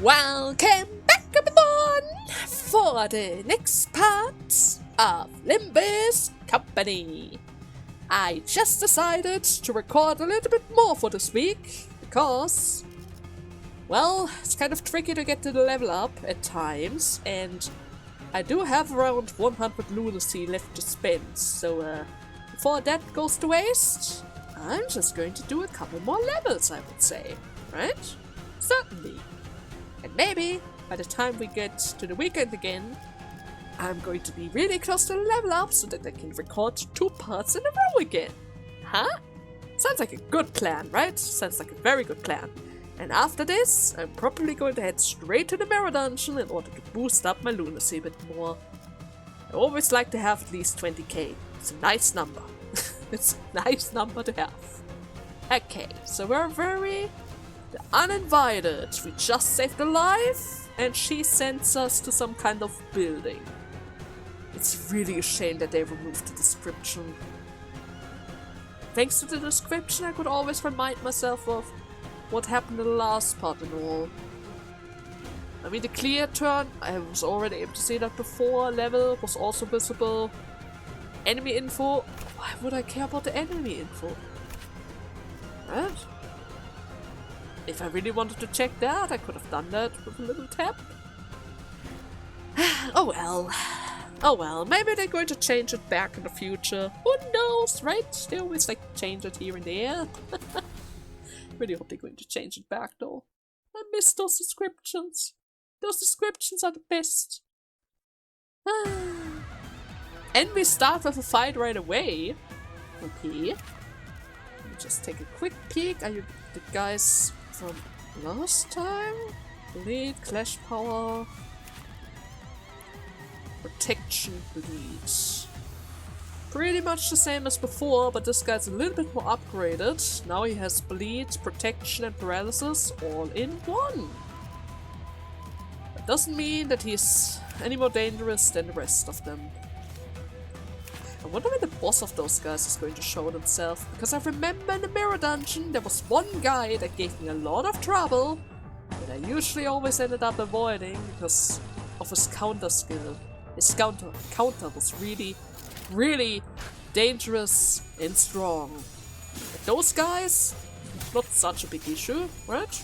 Welcome back everyone for the next part of Limbus Company. I just decided to record a little bit more for this week because, well, it's kind of tricky to get to the level up at times, and I do have around 100 lunacy left to spend, so before that goes to waste, I'm just going to do a couple more levels, I would say, right? Certainly. And maybe, by the time we get to the weekend again, I'm going to be really close to the level up so that I can record 2 parts in a row again. Huh? Sounds like a good plan, right? Sounds like a very good plan. And after this, I'm probably going to head straight to the mirror dungeon in order to boost up my lunacy a bit more. I always like to have at least 20k. It's a nice number. It's a nice number to have. Okay, so we're the Uninvited. We just saved a life, and she sends us to some kind of building. It's really a shame that they removed the description. Thanks to the description, I could always remind myself of what happened in the last part and all. I mean, the clear turn, I was already able to see that before. Level was also visible. Enemy info. Why would I care about the enemy info? Right? If I really wanted to check that, I could have done that with a little tap. Oh well. Oh well, maybe they're going to change it back in the future. Who knows, right? They always like to change it here and there. Really hope they're going to change it back though. I miss those descriptions. Those descriptions are the best. And we start with a fight right away. Okay. Let me just take a quick peek. Are you the guys from last time? Bleed, clash power, protection bleed. Pretty much the same as before, but this guy's a little bit more upgraded. Now he has bleed, protection and paralysis all in one. That doesn't mean that he's any more dangerous than the rest of them. I wonder when the boss of those guys is going to show himself, because I remember in the mirror dungeon there was one guy that gave me a lot of trouble, but I usually always ended up avoiding because of his counter skill. His counter was really dangerous and strong. But those guys, not such a big issue, right?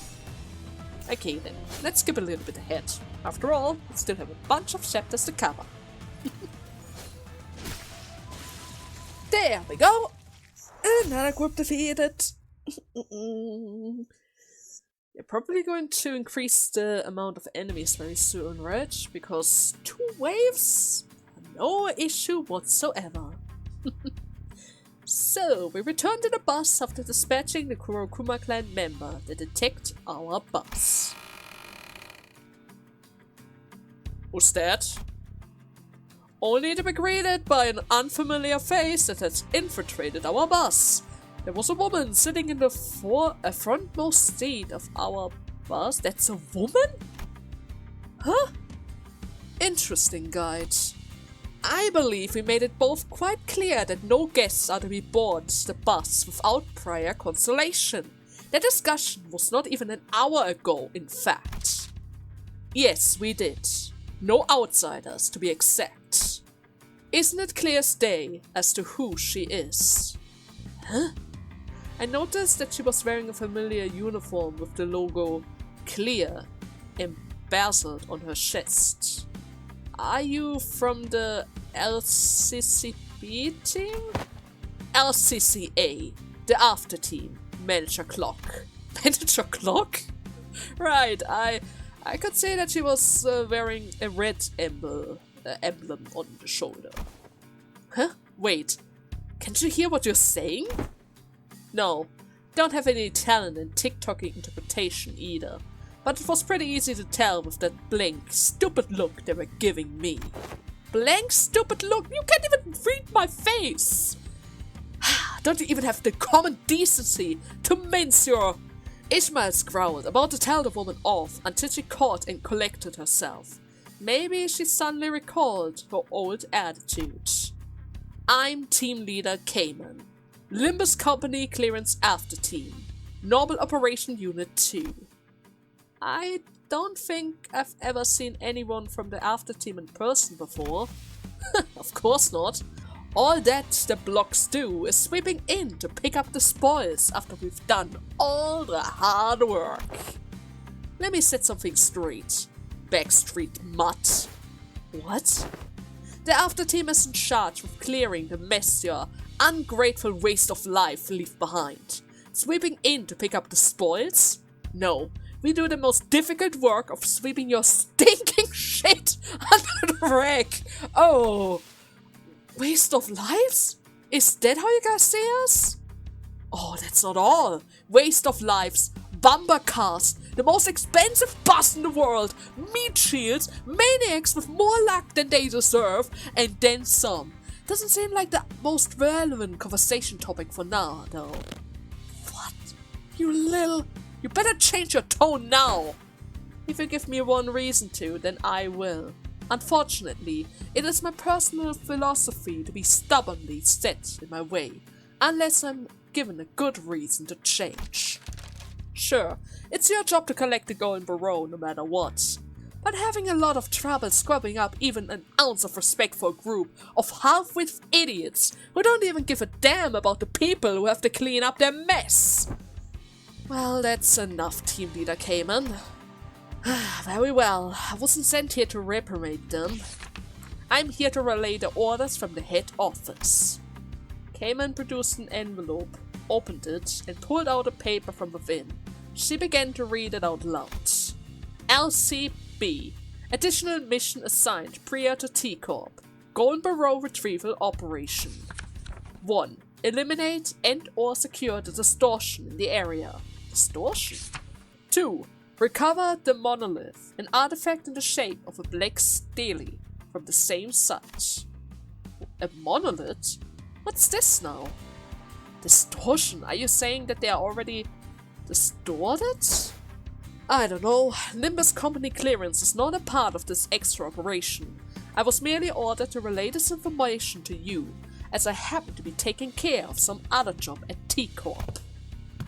Okay then, let's skip a little bit ahead. After all, we still have a bunch of chapters to cover. There we go! Another group defeated! They're probably going to increase the amount of enemies very soon, right? Because 2 waves? No issue whatsoever. So, we return to the bus after dispatching the Kurokuma clan member that attacked our bus. Who's that? Only to be greeted by an unfamiliar face that has infiltrated our bus. There was a woman sitting in the frontmost seat of our bus. That's a woman? Huh? Interesting, guide. I believe we made it both quite clear that no guests are to be board the bus without prior consultation. That discussion was not even an hour ago, in fact. Yes, we did. No outsiders, to be exact. Isn't it clear as day as to who she is? Huh? I noticed that she was wearing a familiar uniform with the logo CLEAR embezzled on her chest. Are you from the LCCB team? LCCA, the after team. Manager Clock. Manager Clock? Right, I could say that she was wearing a red emblem on the shoulder. Huh? Wait, can't you hear what you're saying? No, don't have any talent in TikToking interpretation either, but it was pretty easy to tell with that blank, stupid look they were giving me. Blank, stupid look? You can't even read my face! Don't you even have the common decency to mince your... Ishmael growled, about to tell the woman off until she caught and collected herself. Maybe she suddenly recalled her old attitude. I'm team leader Cayman. Limbus Company Clearance After Team. Normal Operation Unit 2. I don't think I've ever seen anyone from the after team in person before. Of course not. All that the blocks do is sweeping in to pick up the spoils after we've done all the hard work. Let me set something straight. Backstreet mutt. What? The after team is in charge of clearing the mess your ungrateful waste of life leave behind. Sweeping in to pick up the spoils? No, we do the most difficult work of sweeping your stinking shit under the rag. Oh, waste of lives? Is that how you guys see us? Oh, that's not all. Waste of lives, bumper cars, the most expensive bus in the world, meat shields, maniacs with more luck than they deserve, and then some. Doesn't seem like the most relevant conversation topic for now, though. What? You better change your tone now! If you give me one reason to, then I will. Unfortunately, it is my personal philosophy to be stubbornly set in my way, unless I'm given a good reason to change. Sure, it's your job to collect the golden barrow no matter what, but having a lot of trouble scrubbing up even an ounce of respect for a group of half-witted idiots who don't even give a damn about the people who have to clean up their mess. Well, that's enough, Team Leader Cayman. Very well, I wasn't sent here to reprimand them. I'm here to relay the orders from the head office. Cayman produced an envelope, opened it, and pulled out a paper from within. She began to read it out loud. LCB. Additional mission assigned prior to T-Corp. Golden Barrow Retrieval Operation. 1. Eliminate and or secure the distortion in the area. Distortion? 2. Recover the monolith, an artifact in the shape of a black stele from the same site. A monolith? What's this now? Distortion? Are you saying that they are already distorted? I don't know. Limbus company clearance is not a part of this extra operation. I was merely ordered to relay this information to you, as I happen to be taking care of some other job at T-Corp.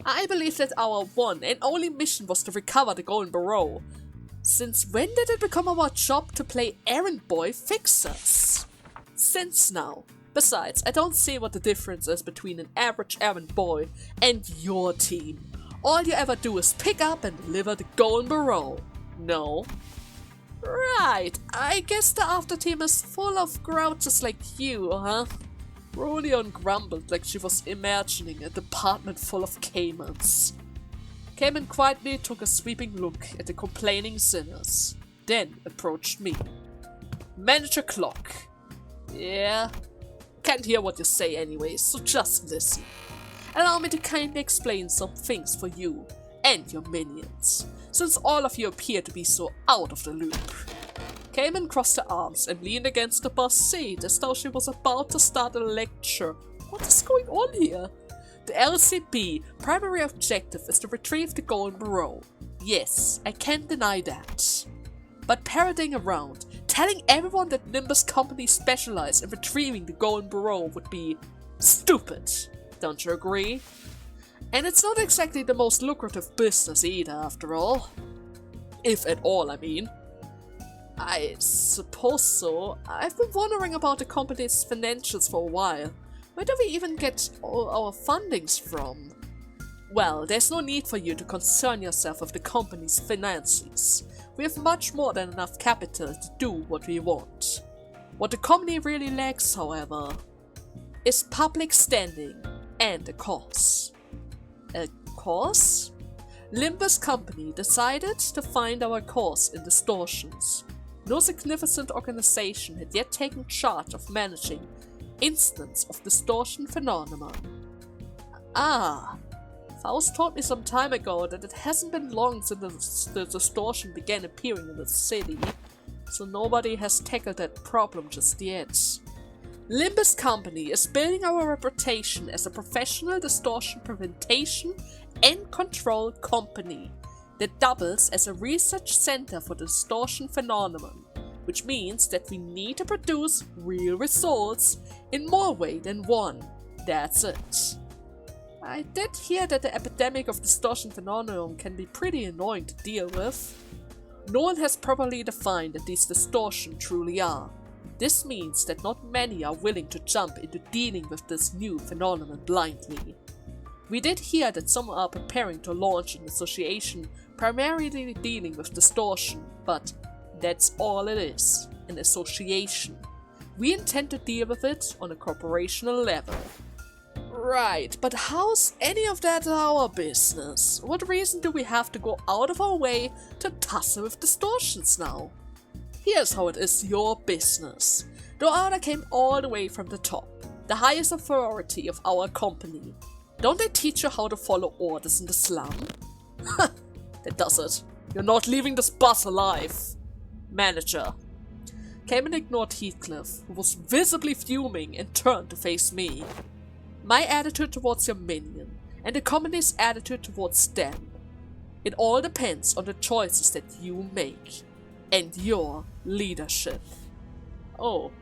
I believe that our one and only mission was to recover the Golden Barrow. Since when did it become our job to play errand boy fixers? Since now. Besides, I don't see what the difference is between an average errand boy and your team. All you ever do is pick up and deliver the Golden Barrow. No? Right, I guess the after team is full of grouches like you, huh? Rodion grumbled like she was imagining a department full of caimans. Cayman quietly took a sweeping look at the complaining sinners, then approached me. Manager Clock. Yeah? Can't hear what you say anyway, so just listen. Allow me to kindly explain some things for you and your minions, since all of you appear to be so out of the loop. Cayman crossed her arms and leaned against the bus seat as though she was about to start a lecture. What is going on here? The LCB primary objective is to retrieve the Golden Barrow. Yes, I can't deny that. But parroting around, telling everyone that Limbus company specialize in retrieving the Golden Barrow would be stupid. Don't you agree? And it's not exactly the most lucrative business either, after all. If at all, I mean. I suppose so. I've been wondering about the company's financials for a while. Where do we even get all our fundings from? Well, there's no need for you to concern yourself with the company's finances. We have much more than enough capital to do what we want. What the company really lacks, however, is public standing and a cause. A cause? Limbus company decided to find our cause in distortions. No significant organization had yet taken charge of managing instance of distortion phenomenon. Ah, Faust told me some time ago that it hasn't been long since the distortion began appearing in the city, so nobody has tackled that problem just yet. Limbus Company is building our reputation as a professional distortion prevention and control company that doubles as a research center for the distortion phenomenon, which means that we need to produce real results in more ways than one. That's it. I did hear that the epidemic of distortion phenomenon can be pretty annoying to deal with. No one has properly defined what these distortions truly are. This means that not many are willing to jump into dealing with this new phenomenon blindly. We did hear that some are preparing to launch an association primarily dealing with distortion, but that's all it is, an association. We intend to deal with it on a corporational level. Right, but how's any of that our business? What reason do we have to go out of our way to tussle with distortions now? Here's how it is your business. The order came all the way from the top, the highest authority of our company. Don't they teach you how to follow orders in the slum? Ha! That does it. You're not leaving this bus alive. Manager. Came and ignored Heathcliff, who was visibly fuming, and turned to face me. My attitude towards your minion, and the company's attitude towards them. It all depends on the choices that you make, and your leadership. Oh,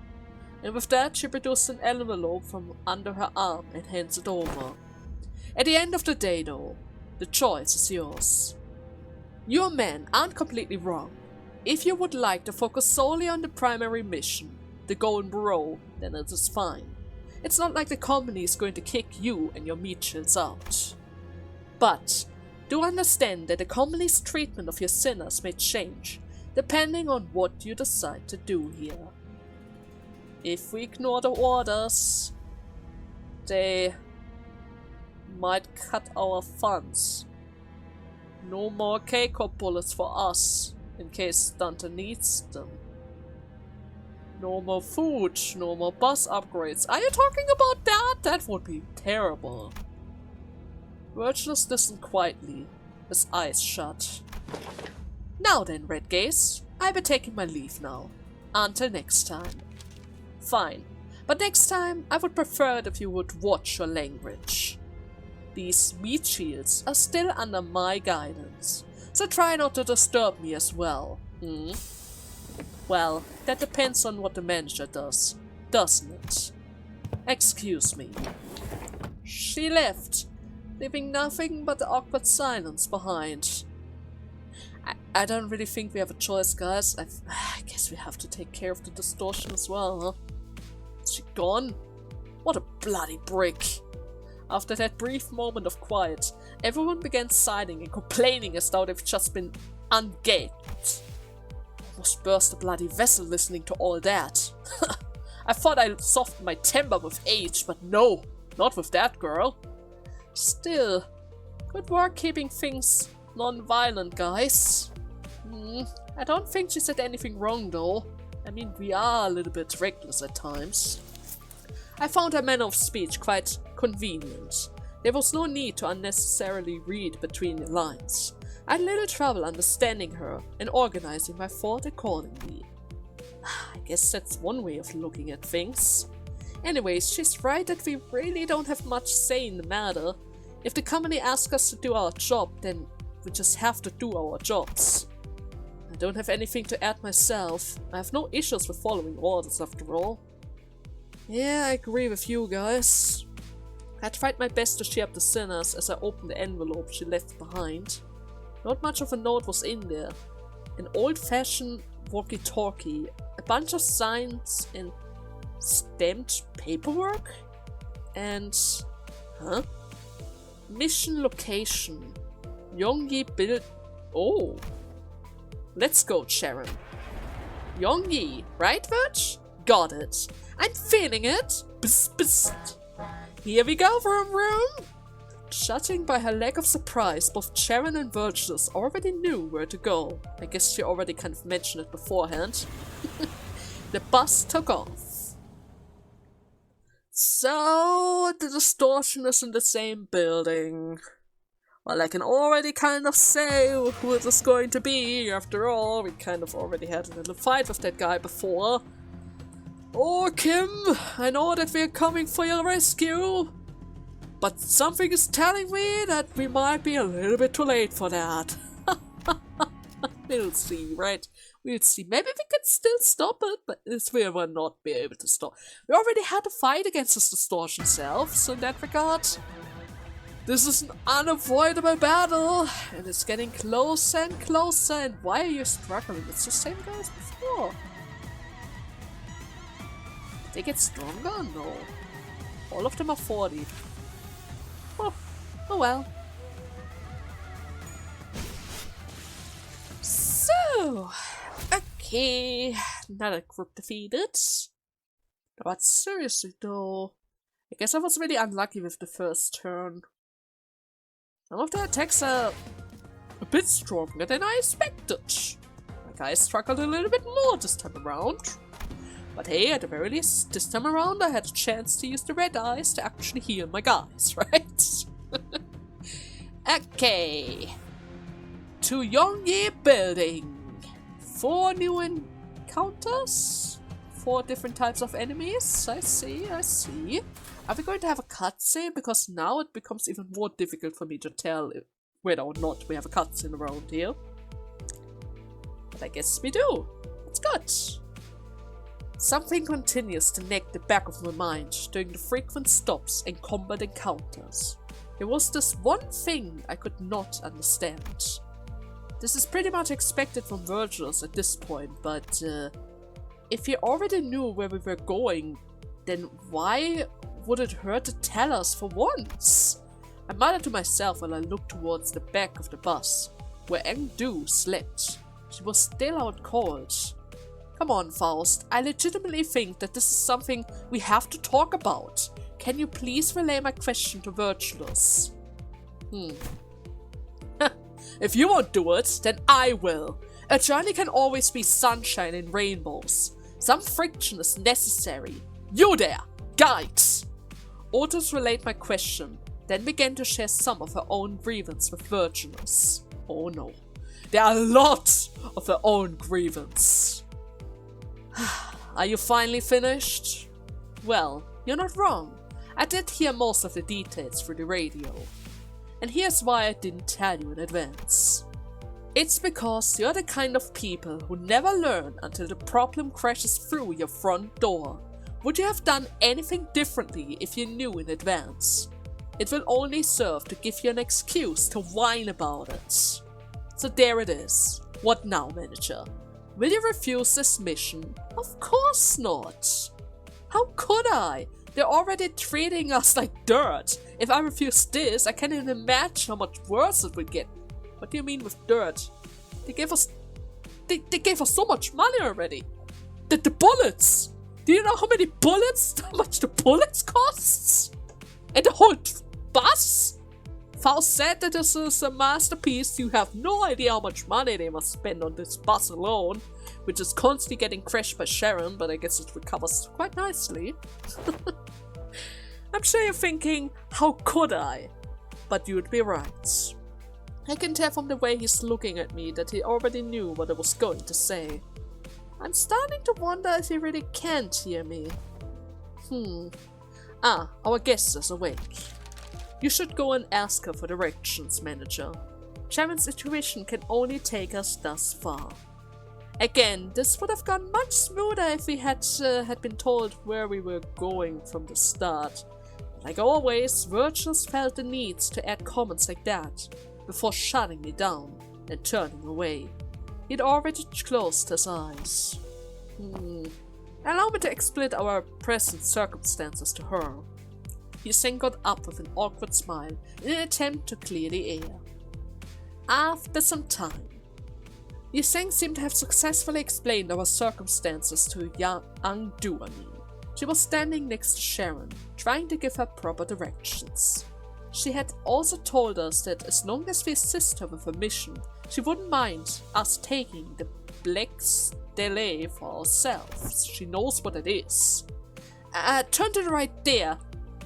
and with that she produced an envelope from under her arm and hands it over. At the end of the day though, the choice is yours. Your men aren't completely wrong. If you would like to focus solely on the primary mission, the Golden Burrow, then it is fine. It's not like the company is going to kick you and your meat shields out. But do understand that the company's treatment of your sinners may change, depending on what you decide to do here. If we ignore the orders, they might cut our funds. No more K-Corp bullets for us, in case Dante needs them. No more food, no more bus upgrades. Are you talking about that? That would be terrible. Verg just listened quietly, his eyes shut. Now then, Red Gaze, I'll be taking my leave now. Until next time. Fine, but next time I would prefer it if you would watch your language. These meat shields are still under my guidance, so try not to disturb me as well. Well, that depends on what the manager does, doesn't it? Excuse me. She left, leaving nothing but the awkward silence behind. I don't really think we have a choice, guys. I guess we have to take care of the distortion as well, huh? Is she gone? What a bloody brick. After that brief moment of quiet, everyone began sighing and complaining as though they've just been ungaped. Almost burst a bloody vessel listening to all that. I thought I softened my temper with age, but no, not with that girl. Still, good work keeping things non-violent, guys. I don't think she said anything wrong though. I mean, we are a little bit reckless at times. I found her manner of speech quite convenient. There was no need to unnecessarily read between the lines. I had little trouble understanding her and organizing my thought accordingly. I guess that's one way of looking at things. Anyways, she's right that we really don't have much say in the matter. If the company asks us to do our job, then we just have to do our jobs. I don't have anything to add myself. I have no issues with following orders after all. Yeah, I agree with you guys. I tried my best to cheer up the sinners as I opened the envelope she left behind. Not much of a note was in there. An old-fashioned walkie-talkie, a bunch of signs and stamped paperwork? And... huh? Mission location. Yong-Jin Building. Oh. Let's go, Sharon. Yong-Jin, right, Verg? Got it. I'm feeling it. Psst, psst. Here we go, vroom vroom. Judging by her lack of surprise, both Sharon and Vergis already knew where to go. I guess she already kind of mentioned it beforehand. The bus took off. So, the distortion is in the same building. Well, I can already kind of say who it is going to be. After all, we kind of already had a little fight with that guy before. Oh, Kim, I know that we're coming for your rescue, but something is telling me that we might be a little bit too late for that. We'll see, right? We'll see. Maybe we can still stop it, but this we will not be able to stop. We already had a fight against this distortion self, so in that regard, This is an unavoidable battle, and it's getting closer and closer, and why are you struggling? It's the same guy as before. Did they get stronger? No. All of them are 40. Oh well. So, okay, another group defeated. But seriously though, I guess I was really unlucky with the first turn. Some of the attacks are a bit stronger than I expected. My guy struggled a little bit more this time around. But hey, at the very least, this time around I had a chance to use the red eyes to actually heal my guys, right? Okay. To Yong-Jin Building. 4 new encounters? 4 different types of enemies? I see. Are we going to have a cutscene? Because now it becomes even more difficult for me to tell whether or not we have a cutscene around here. But I guess we do. It's good. Something continues to nag the back of my mind during the frequent stops and combat encounters. There was this one thing I could not understand. This is pretty much expected from Virgils at this point, but if he already knew where we were going, then why would it hurt to tell us for once? I muttered to myself while I looked towards the back of the bus, where Engdu slept. She was still out cold. Come on, Faust, I legitimately think that this is something we have to talk about. Can you please relay my question to Virgilus? If you won't do it, then I will. A journey can always be sunshine and rainbows. Some friction is necessary. You there, guide! Otis relayed my question, then began to share some of her own grievance with Virgilus. Oh no, there are a lot of her own grievance. Are you finally finished? Well, you're not wrong. I did hear most of the details through the radio. And here's why I didn't tell you in advance. It's because you're the kind of people who never learn until the problem crashes through your front door. Would you have done anything differently if you knew in advance? It will only serve to give you an excuse to whine about it. So there it is. What now, manager? Will you refuse this mission? Of course not. How could I? They're already treating us like dirt. If I refuse this, I can't even imagine how much worse it would get. What do you mean with dirt? They gave us so much money already. The bullets! Do you know how many bullets? How much the bullets costs? And the whole bus? Faust said that this is a masterpiece. You have no idea how much money they must spend on this bus alone, which is constantly getting crashed by Sharon, but I guess it recovers quite nicely. I'm sure you're thinking, how could I? But you'd be right. I can tell from the way he's looking at me that he already knew what I was going to say. I'm starting to wonder if he really can't hear me. Our guest is awake. You should go and ask her for directions, manager. Sharon's intuition can only take us thus far. Again, this would have gone much smoother if we had been told where we were going from the start. Like always, Virgils felt the need to add comments like that before shutting me down and turning away. He'd already closed his eyes. Allow me to explain our present circumstances to her. Yong-Jin got up with an awkward smile in an attempt to clear the air. After some time, Yong-Jin seemed to have successfully explained our circumstances to Yong-Du. She was standing next to Sharon, trying to give her proper directions. She had also told us that as long as we assist her with her mission, she wouldn't mind us taking the Black Stele for ourselves. She knows what it is. Turn to the right there,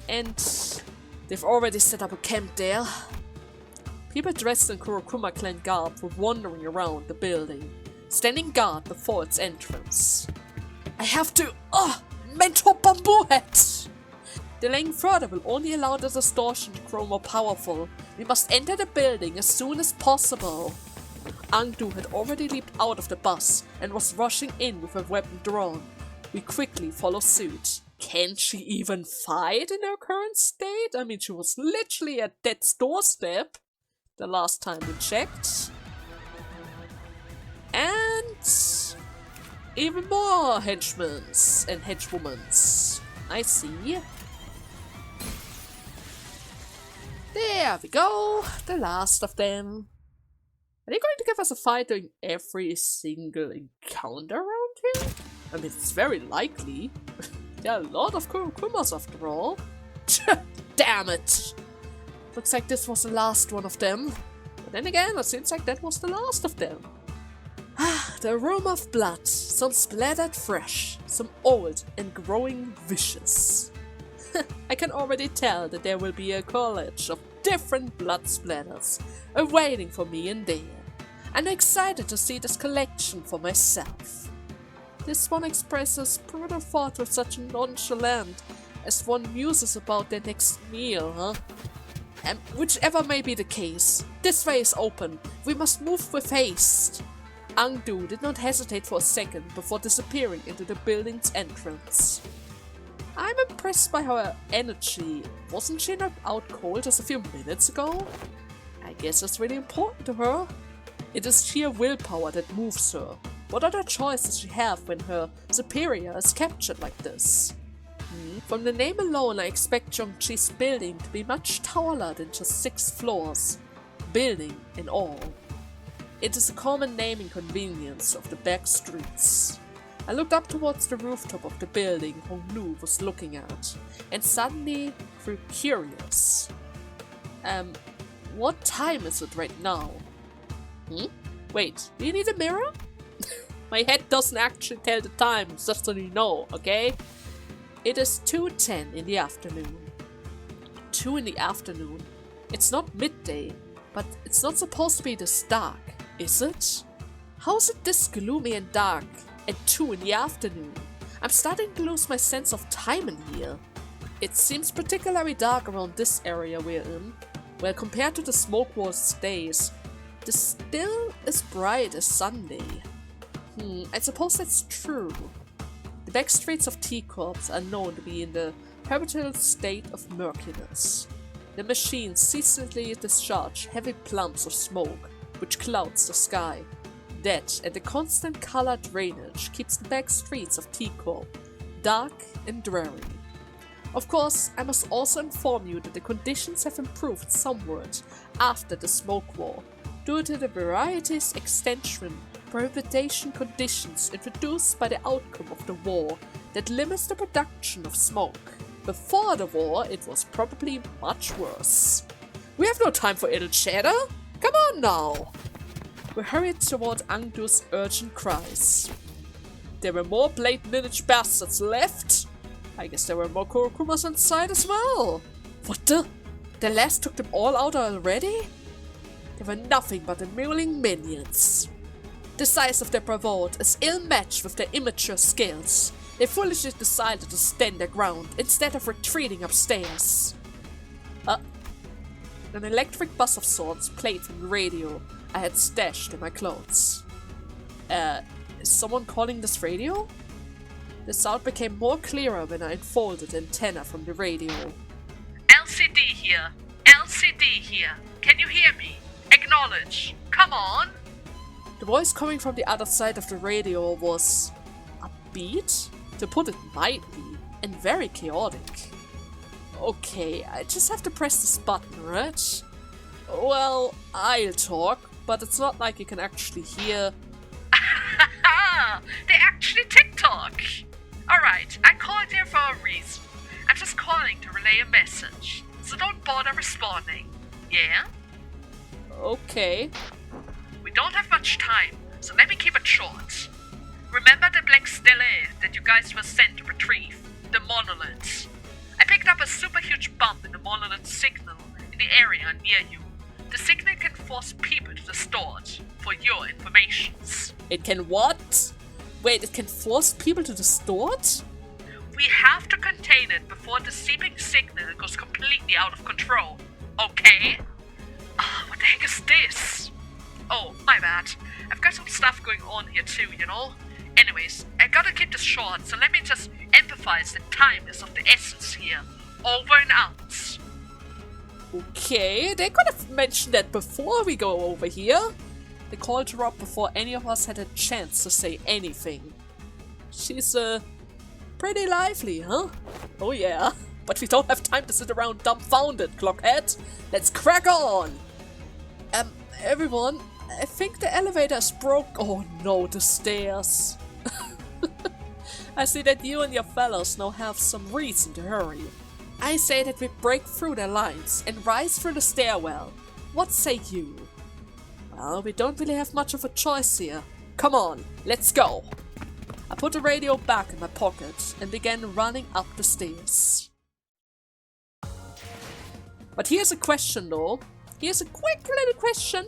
and they've already set up a camp there. People dressed in Kurokuma clan garb were wandering around the building, standing guard before its entrance. I have to... mentor bamboo head! Delaying further will only allow the distortion to grow more powerful. We must enter the building as soon as possible. Angdu had already leaped out of the bus and was rushing in with her weapon drawn. We quickly follow suit. Can she even fight in her current state? I mean, she was literally at death's doorstep the last time we checked. And even more henchmen and henchwomans. I see. There we go, the last of them. Are they going to give us a fight during every single encounter around here? I mean, it's very likely. There are a lot of Kurukumas after all. Damn it! Looks like this was the last one of them. But then again, it seems like that was the last of them. The aroma of blood, some splattered fresh, some old and growing vicious. I can already tell that there will be a college of different blood splatters awaiting for me in there. I'm excited to see this collection for myself. This one expresses brutal thought with such nonchalant as one muses about their next meal, huh? And whichever may be the case, this way is open. We must move with haste. Angdu did not hesitate for a second before disappearing into the building's entrance. I'm impressed by her energy. Wasn't she knocked out cold just a few minutes ago? I guess it's really important to her. It is sheer willpower that moves her. What other choice does she have when her superior is captured like this? From the name alone, I expect Yong-Jin's building to be much taller than just 6 floors. Building in all. It is a common naming convenience of the back streets. I looked up towards the rooftop of the building Honglu was looking at, and suddenly grew curious. What time is it right now? Wait, do you need a mirror? My head doesn't actually tell the time, just so you know, okay? It is 2:10 in the afternoon. 2 in the afternoon? It's not midday, but it's not supposed to be this dark, is it? How is it this gloomy and dark at 2 in the afternoon? I'm starting to lose my sense of time in here. It seems particularly dark around this area we're in. Well, compared to the smoke wars days, this still is bright as Sunday. I suppose that's true. The back streets of T-Corps are known to be in the perpetual state of murkiness. The machines ceaselessly discharge heavy plumes of smoke, which clouds the sky. That and the constant color drainage keeps the back streets of T-Corp dark and dreary. Of course, I must also inform you that the conditions have improved somewhat after the smoke war, due to the varieties, extension, prohibition conditions introduced by the outcome of the war that limits the production of smoke. Before the war, it was probably much worse. We have no time for idle chatter. Come on now. We hurried toward Angdu's urgent cries. There were more blade lineage bastards left. I guess there were more Kurukumas inside as well. What the? The last took them all out already? They were nothing but mewling minions. The size of their bravado is ill-matched with their immature skills. They foolishly decided to stand their ground instead of retreating upstairs. An electric buzz of sorts played from the radio I had stashed in my clothes. Is someone calling this radio? The sound became more clearer when I unfolded the antenna from the radio. LCD here. LCD here. Can you hear me? Acknowledge. Come on. The voice coming from the other side of the radio was upbeat, to put it mildly, and very chaotic. Okay, I just have to press this button, right? Well, I'll talk, but it's not like you can actually hear. They actually TikTok. Alright, I called here for a reason. I'm just calling to relay a message, so don't bother responding. Yeah? Okay. We don't have much time, so let me keep it short. Remember the black stele that you guys were sent to retrieve? The monolith. I picked up a super huge bump in the monolith signal in the area near you. The signal can force people to distort, for your informations. It can what? Wait, it can force people to distort? We have to contain it before the seeping signal goes completely out of control, okay? What the heck is this? Oh, my bad. I've got some stuff going on here too, you know? Anyways, I gotta keep this short, so let me just empathize signifies that time is of the essence here. Over and out. Okay, they could have mentioned that before we go over here. They called her up before any of us had a chance to say anything. She's, pretty lively, huh? Oh yeah. But we don't have time to sit around dumbfounded, Clockhead. Let's crack on! Everyone, I think the elevator's broke. Oh no, the stairs. I see that you and your fellows now have some reason to hurry. I say that we break through their lines and rise through the stairwell. What say you? Well, we don't really have much of a choice here. Come on, let's go! I put the radio back in my pocket and began running up the stairs. But here's a question though. Here's a quick little question.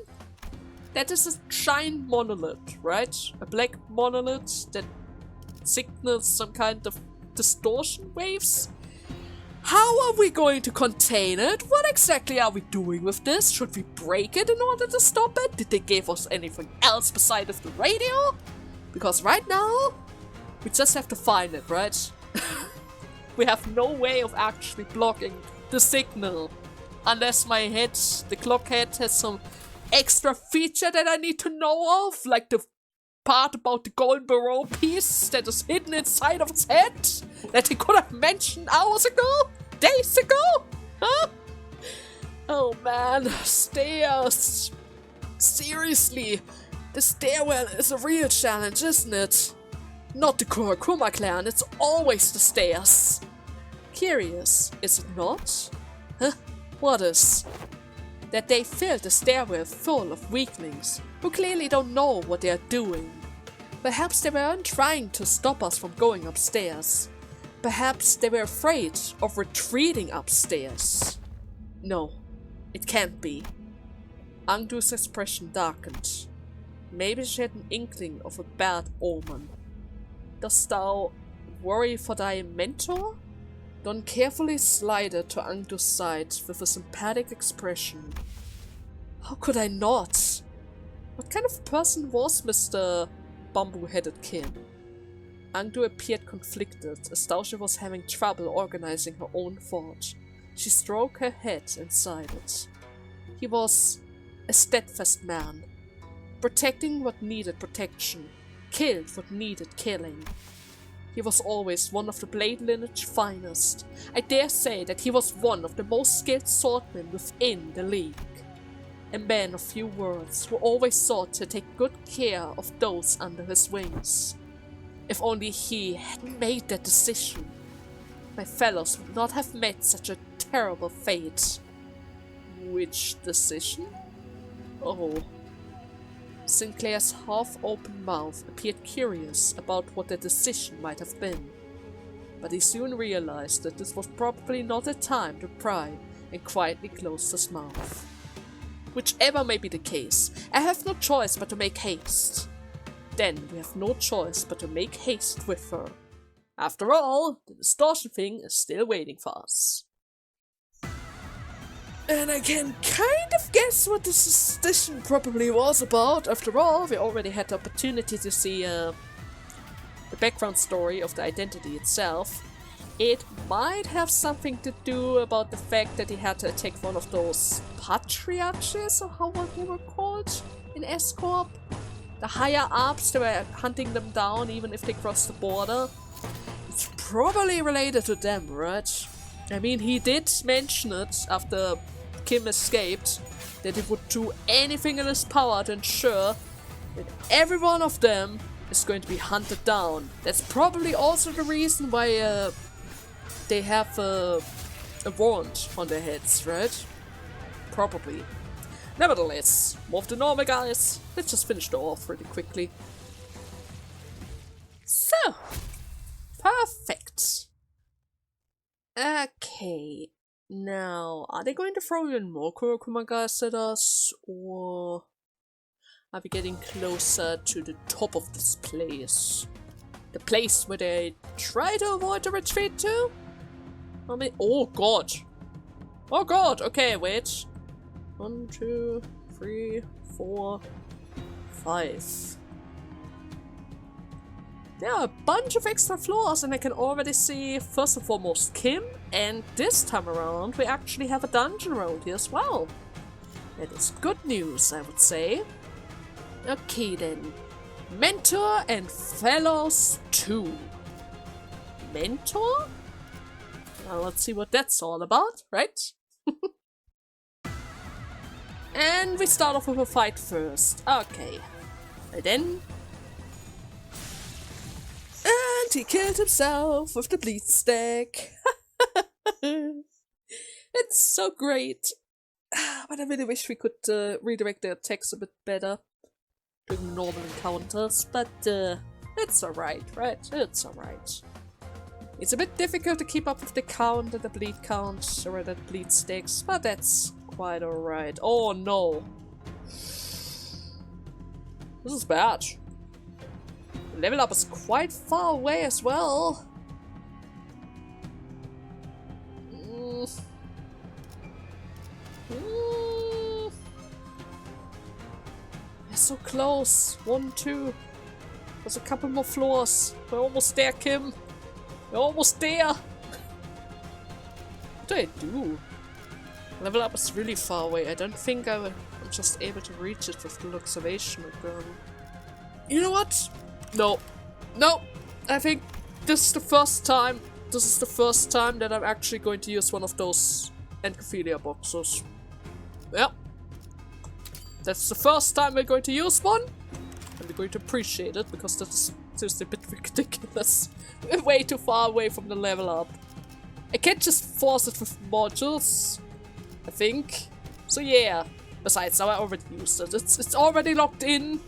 That is a giant monolith, right? A black monolith that signals some kind of distortion waves. How are we going to contain it? What exactly are we doing with this? Should we break it in order to stop it? Did they give us anything else besides the radio? Because right now, we just have to find it, right? We have no way of actually blocking the signal. Unless my head, the clock head, has some extra feature that I need to know of, like the part about the Golden Barrow piece that is hidden inside of its head that he could have mentioned hours ago, days ago, huh? Oh man, stairs. Seriously, the stairwell is a real challenge, isn't it? Not the Kurokuma clan, it's always the stairs. Curious, is it not? Huh? What is? That they filled the stairwell full of weaklings who clearly don't know what they are doing. Perhaps they weren't trying to stop us from going upstairs. Perhaps they were afraid of retreating upstairs. No, it can't be. Angdu's expression darkened. Maybe she had an inkling of a bad omen. Dost thou worry for thy mentor? Don carefully slided to Angdu's side with a sympathetic expression. How could I not? What kind of person was Mr. Bamboo-Headed Kin? Angdu appeared conflicted, as though she was having trouble organizing her own thought. She stroked her head and sighed. He was a steadfast man, protecting what needed protection, killed what needed killing. He was always one of the Blade lineage finest. I dare say that he was one of the most skilled swordmen within the League. A man of few words, who always sought to take good care of those under his wings. If only he hadn't made that decision, my fellows would not have met such a terrible fate. Which decision? Oh. Sinclair's half-open mouth appeared curious about what the decision might have been. But he soon realized that this was probably not a time to pry, and quietly closed his mouth. Whichever may be the case, I have no choice but to make haste. Then we have no choice but to make haste with her. After all, the distortion thing is still waiting for us. And I can kind of guess what this decision probably was about. After all, we already had the opportunity to see the background story of the identity itself. It might have something to do about the fact that he had to attack one of those patriarchs, or how they were called in S-Corp. The higher ups, they were hunting them down even if they crossed the border. It's probably related to them, right? I mean, he did mention it after Kim escaped, that he would do anything in his power to ensure that every one of them is going to be hunted down. That's probably also the reason why they have a warrant on their heads, right? Probably. Nevertheless, more of the normal guys. Let's just finish it off really quickly. So, perfect. Okay, now, are they going to throw in more Kurokuma guys at us, or are we getting closer to the top of this place? The place where they try to avoid a retreat to? I mean, oh god. Oh god, okay, wait. 1, 2, 3, 4, 5. There are a bunch of extra floors, and I can already see, first and foremost, Kim, and this time around we actually have a dungeon around here as well. That is good news, I would say. Okay then. Mentor and Fellows 2. Mentor? Well, let's see what that's all about, right? And we start off with a fight first. Okay. And then... And he killed himself with the bleed stack. It's so great. But I really wish we could redirect the attacks a bit better during normal encounters, but it's alright, right? It's alright. It's a bit difficult to keep up with the count and the bleed count, or the bleed stacks, but that's quite alright. Oh no! This is bad. The level up is quite far away as well. They're so close. 1, 2. There's a couple more floors. We're almost there, Kim. We're almost there. What do I do? Level up is really far away. I don't think I'm just able to reach it with the observation gun. You know what? No. No! I think this is the first time. This is the first time that I'm actually going to use one of those Encyclopedia boxes. Yep. That's the first time we're going to use one. And we're going to appreciate it because that's just a bit ridiculous. We're way too far away from the level up. I can't just force it with modules, I think. So yeah. Besides, now I already used it. It's already locked in.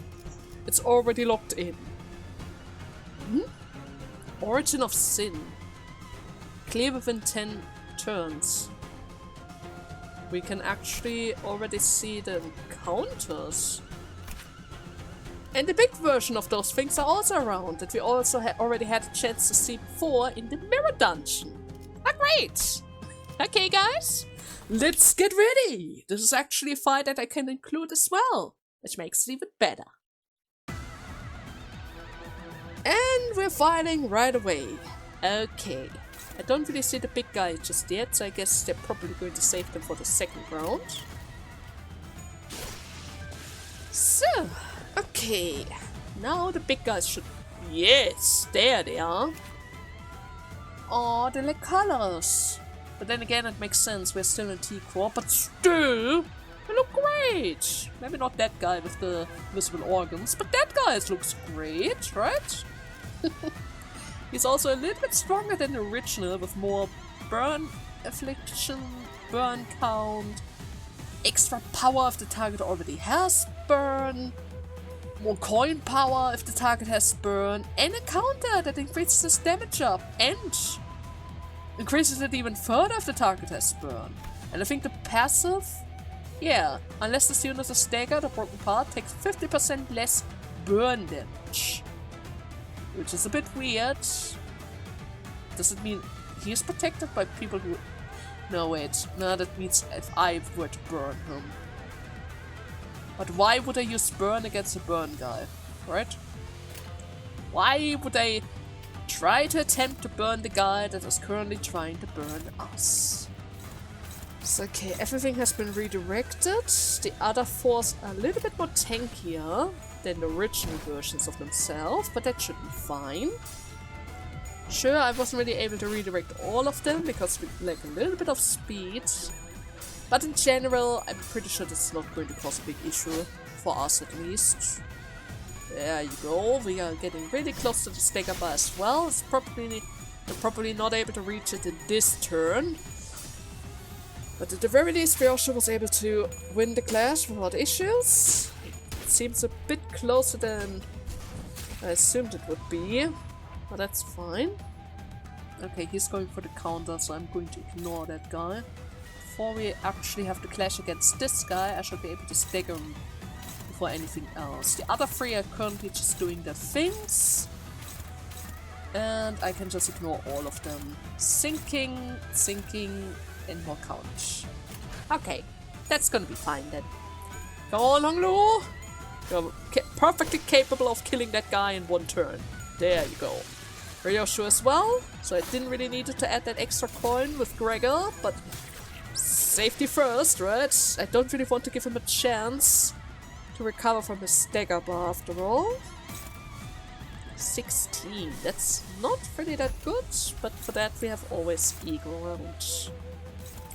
It's already locked in. Origin of Sin. Clear within 10 turns. We can actually already see the encounters. And the big version of those things are also around, that we also already had a chance to see before in the mirror dungeon. Ah, great! Okay guys, let's get ready! This is actually a fight that I can include as well, which makes it even better. And we're fighting right away. Okay. I don't really see the big guy just yet, so I guess they're probably going to save them for the second round. So, okay. Now the big guys should... Yes, there they are. Oh, they like colors. But then again, it makes sense. We're still in T-Core, but still, they look great. Maybe not that guy with the visible organs, but that guy looks great, right? He's also a little bit stronger than the original, with more burn affliction, burn count, extra power if the target already has burn, more coin power if the target has burn, and a counter that increases his damage up and increases it even further if the target has burn. And I think the passive, yeah, unless this unit is staggered or broken apart, takes 50% less burn damage. Which is a bit weird. Does it mean he is protected by people who... No, wait. No, that means if I were to burn him. But why would I use burn against a burn guy? Right? Why would I try to attempt to burn the guy that is currently trying to burn us? So, okay, everything has been redirected. The other fours are a little bit more tankier than the original versions of themselves, but that should be fine. Sure, I wasn't really able to redirect all of them because we lack a little bit of speed, but in general, I'm pretty sure that's not going to cause a big issue, for us at least. There you go, we are getting really close to the stagger bar as well. It's probably not able to reach it in this turn, but at the very least we also was able to win the clash without issues. It seems a bit closer than I assumed it would be, but that's fine. Okay, he's going for the counter, so I'm going to ignore that guy. Before we actually have to clash against this guy, I should be able to stagger him before anything else. The other three are currently just doing their things, and I can just ignore all of them. Sinking, and more count. Okay, that's gonna be fine then. Go on, Honglu! You're perfectly capable of killing that guy in one turn. There you go. Ryoshu as well, so I didn't really need to add that extra coin with Gregor, but safety first, right? I don't really want to give him a chance to recover from his stagger bar after all. 16, that's not really that good, but for that we have always Eagle around.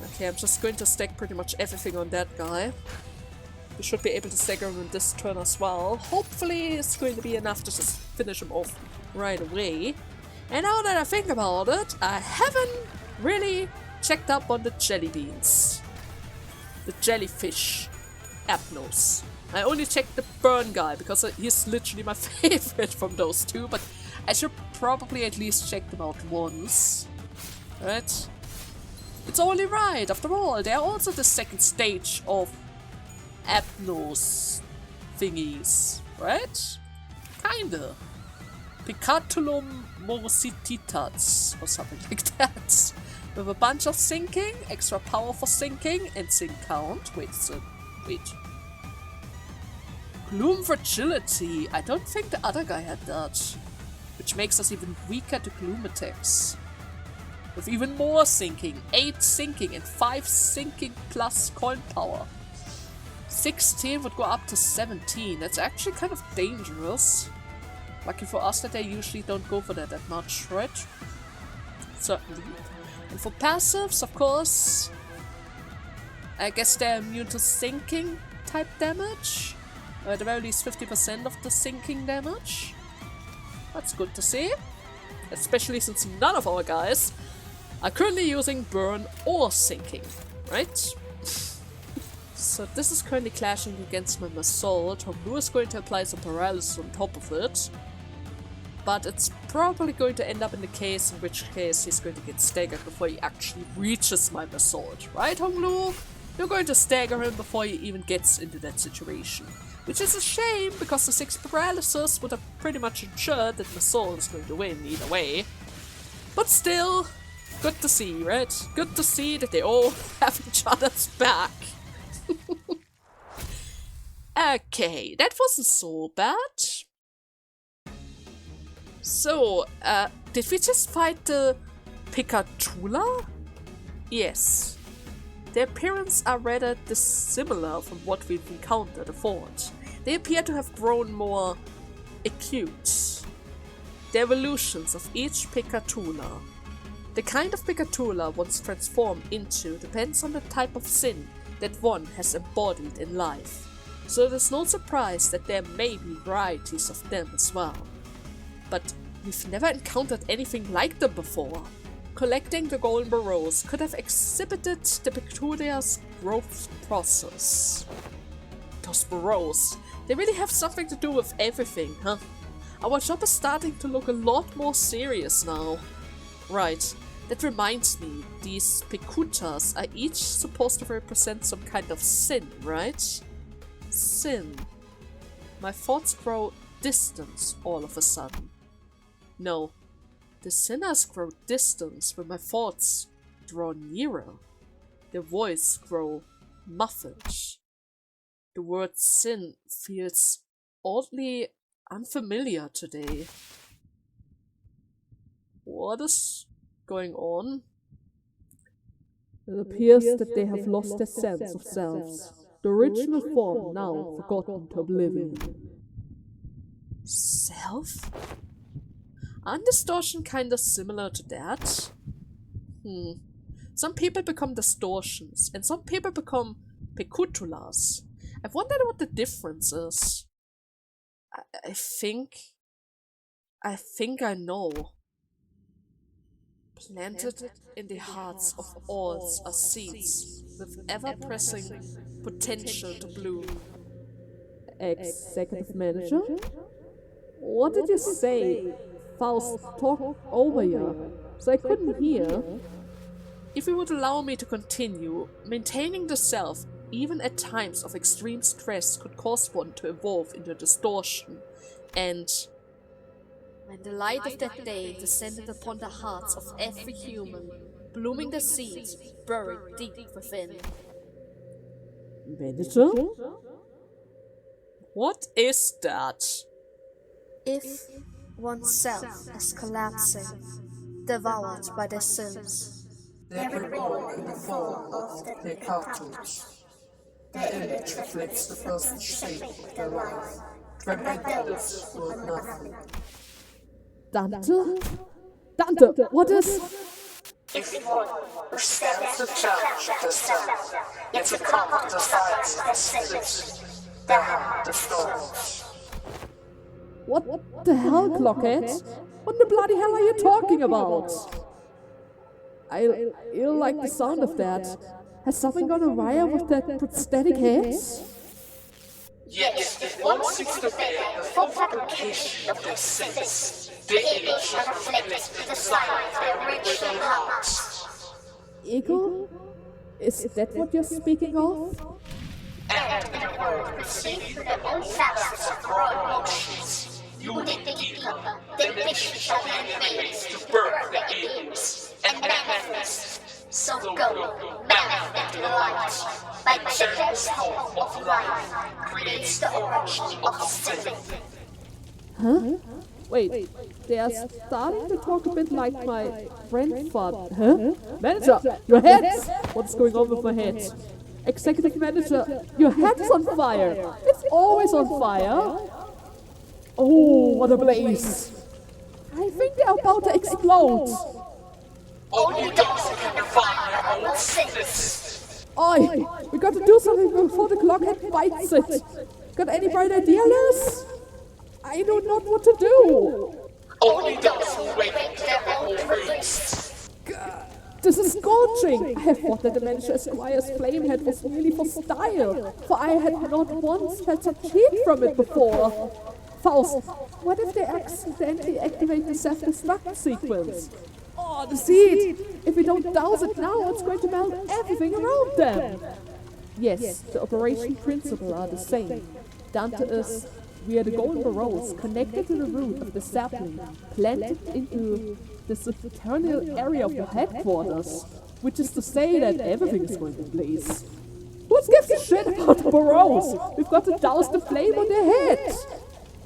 Okay, I'm just going to stack pretty much everything on that guy. We should be able to stagger him in this turn as well. Hopefully it's going to be enough to just finish him off right away. And now that I think about it, I haven't really checked up on the jelly beans. The jellyfish Apnos. I only checked the burn guy because he's literally my favorite from those two, but I should probably at least check them out once. Right? It's only right, after all, they're also the second stage of Apnos thingies, right? Kinda. Picatulum morosititats, or something like that. With a bunch of sinking, extra power for sinking, and sink count. Wait. Gloom Fragility. I don't think the other guy had that. Which makes us even weaker to gloom attacks. With even more sinking. 8 sinking and 5 sinking plus coin power. 16 would go up to 17. That's actually kind of dangerous. Lucky for us that they usually don't go for that much, right? Certainly. And for passives, of course, I guess they're immune to sinking type damage. Or at the very least 50% of the sinking damage. That's good to see. Especially since none of our guys are currently using burn or sinking, right? So this is currently clashing against my Assault. Honglu is going to apply some paralysis on top of it. But it's probably going to end up in the case in which case he's going to get staggered before he actually reaches my Assault. Right, Honglu? You're going to stagger him before he even gets into that situation. Which is a shame, because the 6 paralysis would have pretty much ensured that my soul is going to win either way. But still, good to see, right? Good to see that they all have each other's back. Okay, that wasn't so bad. So, did we just fight the Pikatula? Yes. Their appearance are rather dissimilar from what we've encountered afore. They appear to have grown more acute. The evolutions of each Pikatula. The kind of Pikatula one's transformed into depends on the type of sin that one has embodied in life. So it is no surprise that there may be varieties of them as well. But we've never encountered anything like them before. Collecting the golden burrows could have exhibited the Pikatulia's growth process. Those burrows, they really have something to do with everything, huh? Our job is starting to look a lot more serious now. Right, that reminds me, these Pikutas are each supposed to represent some kind of sin, right? Sin. My thoughts grow distant all of a sudden. No. The sinners grow distant when my thoughts draw nearer. Their voice grow muffled. The word sin feels oddly unfamiliar today. What is going on? It appears that they have lost their sense of selves. The original form now forgotten to oblivion. Self? Aren't distortion kinda similar to that? Some people become distortions, and some people become Pikutulas. I've wondered what the difference is. I think I know. Planted in the hearts of all are seeds with ever-pressing potential to bloom. Executive manager? What did you say? Faust talked over you, so I couldn't hear. If you would allow me to continue, maintaining the self, even at times of extreme stress, could cause one to evolve into distortion, and when the light of that day descended upon the hearts of every human, blooming the seeds buried deep within. Manager? What is that? If Oneself is collapsing, devoured by their sins. They reborn in the form of their cartoons. Their image reflects the first shape of their life. Tremendous were nothing. Dante? Dante, what is... If one who stands to challenge the sun, yet to come to the sides of the six, down the storms. What the hell, Clockhead? What the bloody hell are you talking about? I ill like the sound of that. Has something gone awry with that prosthetic heads? Yes, if one seeks to bear the full fabrication of their sins, the image reflects the design of their original hearts. Ego? Is that what you're speaking of? And in a world receiving their own facets of raw emotions, you dig deeper, their mission shall be enemies to burn their ears and manifest. So go, manifest the light, like Jacob's hope of life creates the origin of sin. Huh? Wait, they are starting to talk a bit like my grandfather. Huh? Manager, your head! What's going on with my head? Executive manager, your head is on fire! It's always on fire! Oh, what a blaze! I think they're about to explode! Only those who can define their own sins. Oi! We got to do something before the clockhead bites it! Got any bright idea, Liz? I don't know what to do! Only those who wake their own dreams. This is scorching! I have thought that the Manager Esquire's flamehead was merely for style, for I had not once felt such heat from it before. Faust, what if they accidentally activate the self-destruct sequence? Oh, the seed! If we don't douse it now, it's going to melt everything around them! Yes, the operation principle are the same. Dante is... We are the golden barrows connected to the root of the sapling, planted into the subterranean area of the headquarters, which is to say that everything is going to blaze. Who gives a shit about the barrows? We've got to douse the flame on their heads!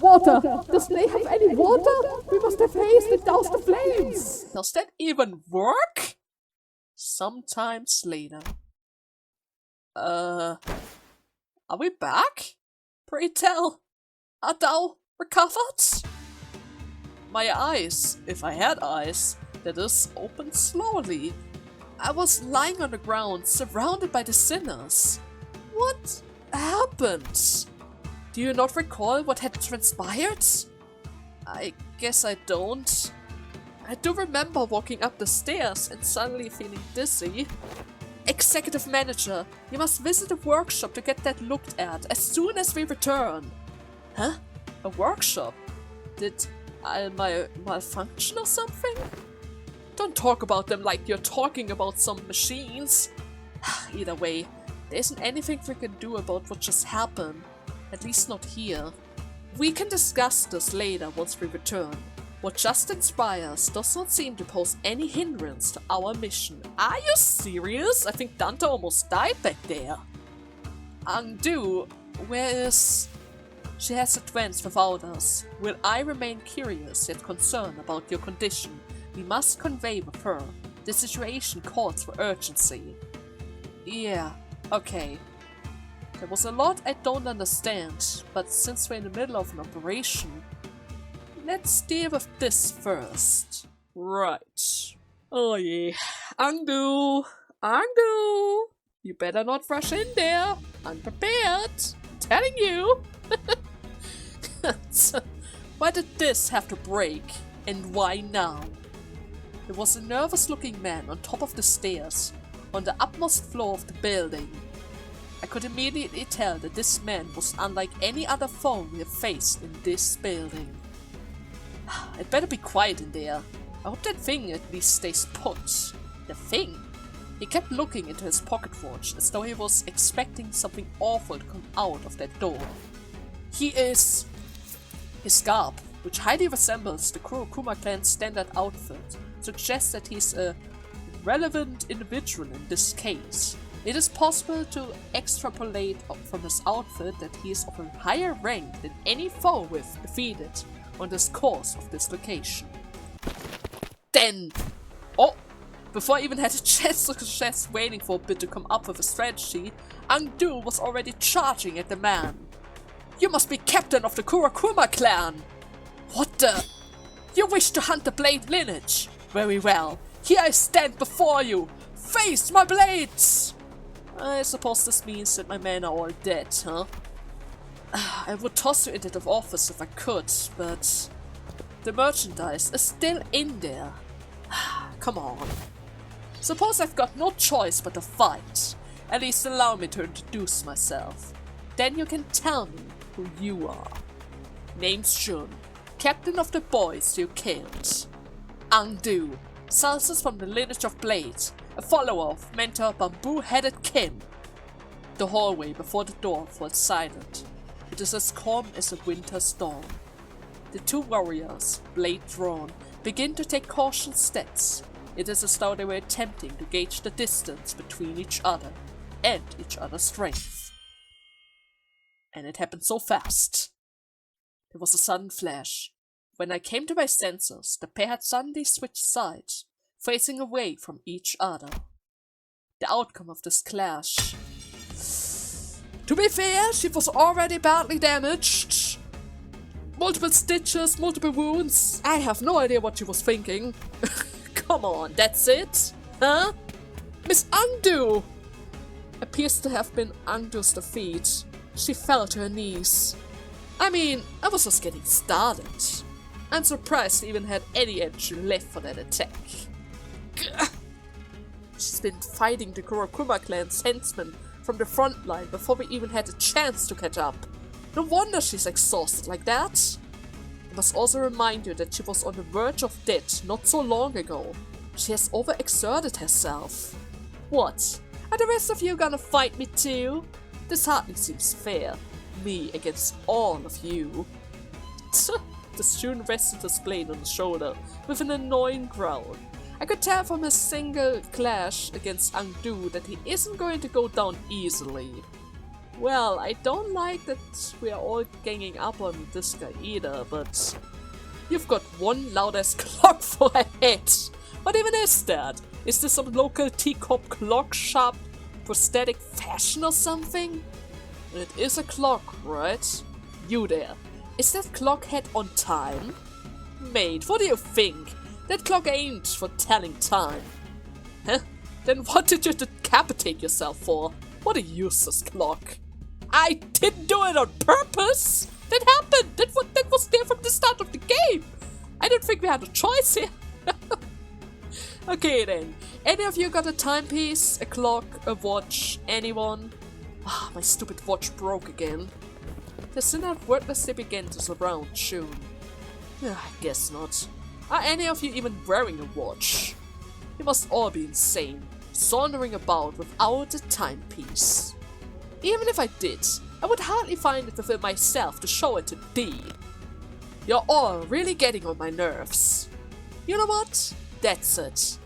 Water! Does they have any water? We must have haste and douse the flames! Does that even work? Sometimes later. Are we back? Pray tell. Are thou recovered? My eyes, if I had eyes, that is, opened slowly. I was lying on the ground, surrounded by the sinners. What happened? Do you not recall what had transpired? I guess I don't. I do remember walking up the stairs and suddenly feeling dizzy. Executive Manager, you must visit the workshop to get that looked at as soon as we return. Huh? A workshop? Did I malfunction or something? Don't talk about them like you're talking about some machines. Either way, there isn't anything we can do about what just happened. At least not here. We can discuss this later once we return. What just inspires does not seem to pose any hindrance to our mission. Are you serious? I think Dante almost died back there. Angdu, where is... She has advanced without us. Will I remain curious yet concerned about your condition? We must convey with her. The situation calls for urgency. Yeah, okay. There was a lot I don't understand, but since we're in the middle of an operation, let's deal with this first. Right. Oh yeah. Angdu! Angdu! You better not rush in there. Unprepared. I'm telling you. Why did this have to break? And why now? There was a nervous-looking man on top of the stairs, on the upmost floor of the building. I could immediately tell that this man was unlike any other foe we have faced in this building. I'd better be quiet in there. I hope that thing at least stays put. The thing? He kept looking into his pocket watch as though he was expecting something awful to come out of that door. He is... His garb, which highly resembles the Kurokuma clan's standard outfit, suggests that he's a relevant individual in this case. It is possible to extrapolate from his outfit that he is of a higher rank than any foe we've defeated, on the course of this location. Then, oh, before I even had a chance to suggest waiting for a bit to come up with a strategy, Angdu was already charging at the man. You must be captain of the Kurakuma clan! What the? You wish to hunt the blade lineage? Very well, here I stand before you! Face my blades! I suppose this means that my men are all dead, huh? I would toss you into the office if I could, but the merchandise is still in there. Come on. Suppose I've got no choice but to fight. At least allow me to introduce myself. Then you can tell me who you are. Name's Jun, captain of the boys you killed. Angdu, sources from the lineage of Blade, a follower of mentor Bamboo-Headed Kim. The hallway before the door falls silent. It is as calm as a winter storm. The two warriors, blade drawn, begin to take cautious steps. It is as though they were attempting to gauge the distance between each other and each other's strength. And it happened so fast. There was a sudden flash. When I came to my senses, the pair had suddenly switched sides, facing away from each other. The outcome of this clash. To be fair, she was already badly damaged. Multiple stitches, multiple wounds. I have no idea what she was thinking. Come on, that's it? Huh? Miss Angdu! Appears to have been Angdu's defeat. She fell to her knees. I mean, I was just getting started. I'm surprised she even had any energy left for that attack. She's been fighting the Kurakuma clan's henchmen from the front line before we even had a chance to catch up. No wonder she's exhausted like that. I must also remind you that she was on the verge of death not so long ago. She has overexerted herself. What? Are the rest of you gonna fight me too? This hardly seems fair. Me against all of you. The student rested his blade on his shoulder with an annoying growl. I could tell from his single clash against Angdu that he isn't going to go down easily. Well, I don't like that we are all ganging up on this guy either, but you've got one loud-ass clock for a head. What even is that? Is this some local teacup clock shop prosthetic fashion or something? It is a clock, right? You there. Is that clock head on time? Mate, what do you think? That clock ain't for telling time. Huh? Then what did you decapitate yourself for? What a useless clock. I didn't do it on purpose! That happened! That was there from the start of the game! I don't think we had a choice here. Okay then. Any of you got a timepiece, a clock, a watch, anyone? Ah, my stupid watch broke again. The sinner wordlessly began to surround June. I guess not. Are any of you even wearing a watch? You must all be insane, sauntering about without a timepiece. Even if I did, I would hardly find it within myself to show it to thee. You're all really getting on my nerves. You know what? That's it.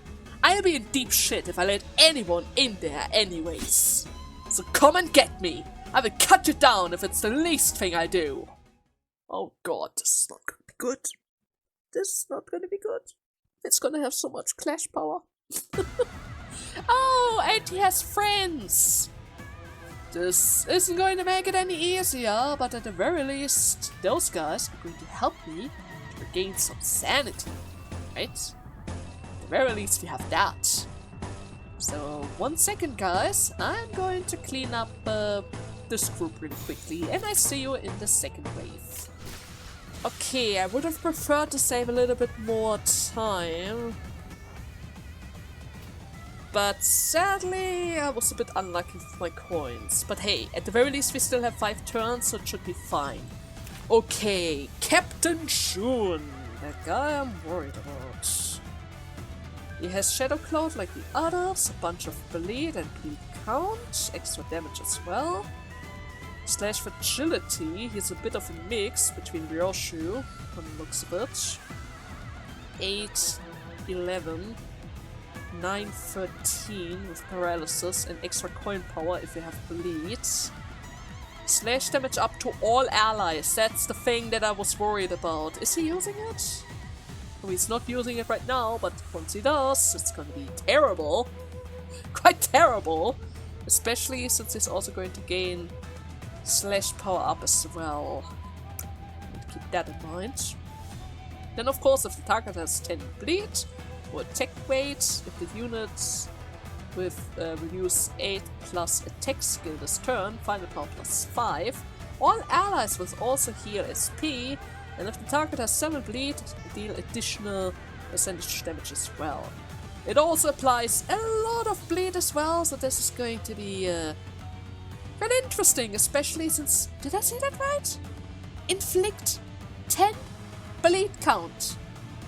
I'll be in deep shit if I let anyone in there anyways. So come and get me. I will cut you down if it's the least thing I do. Oh god, this is not gonna be good. This is not gonna be good. It's gonna have so much clash power. Oh, and he has friends. This isn't going to make it any easier, but at the very least, those guys are going to help me to regain some sanity, right? At the very least, we have that. So, 1 second, guys. I'm going to clean up this group really quickly, and I see you in the second wave. Okay, I would have preferred to save a little bit more time. But sadly, I was a bit unlucky with my coins. But hey, at the very least we still have 5 turns, so it should be fine. Okay, Captain Jun. That guy I'm worried about. He has Shadow Cloud like the others, a bunch of bleed and bleed count, extra damage as well. Slash Fragility, he's a bit of a mix between Ryoshu, from the looks of it. 8, 11, 9, 13 with paralysis and extra coin power if you have bleed. Slash damage up to all allies. That's the thing that I was worried about. Is he using it? Oh, he's not using it right now, but once he does, it's gonna be terrible. Quite terrible. Especially since he's also going to gain slash power up as well. Keep that in mind. Then of course, if the target has 10 bleed or attack weight, if the units with reduce 8 plus attack skill this turn, final power plus 5, all allies will also heal SP, and if the target has 7 bleed, deal additional percentage damage as well. It also applies a lot of bleed as well, so this is going to be quite interesting, especially since, did I say that right? Inflict 10 bleed count.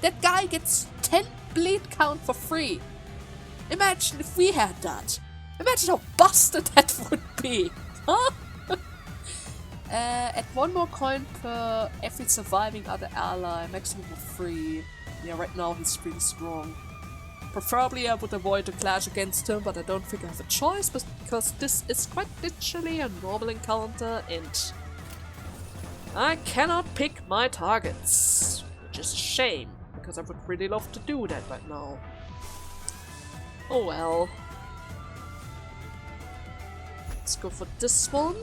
That guy gets 10 bleed count for free. Imagine if we had that. Imagine how busted that would be. Huh? At 1 more coin per every surviving other ally, maximum of 3. Yeah, right now he's pretty strong. Preferably I would avoid a clash against him, but I don't think I have a choice, because this is quite literally a normal encounter and I cannot pick my targets, which is a shame, because I would really love to do that right now. Oh well. Let's go for this one.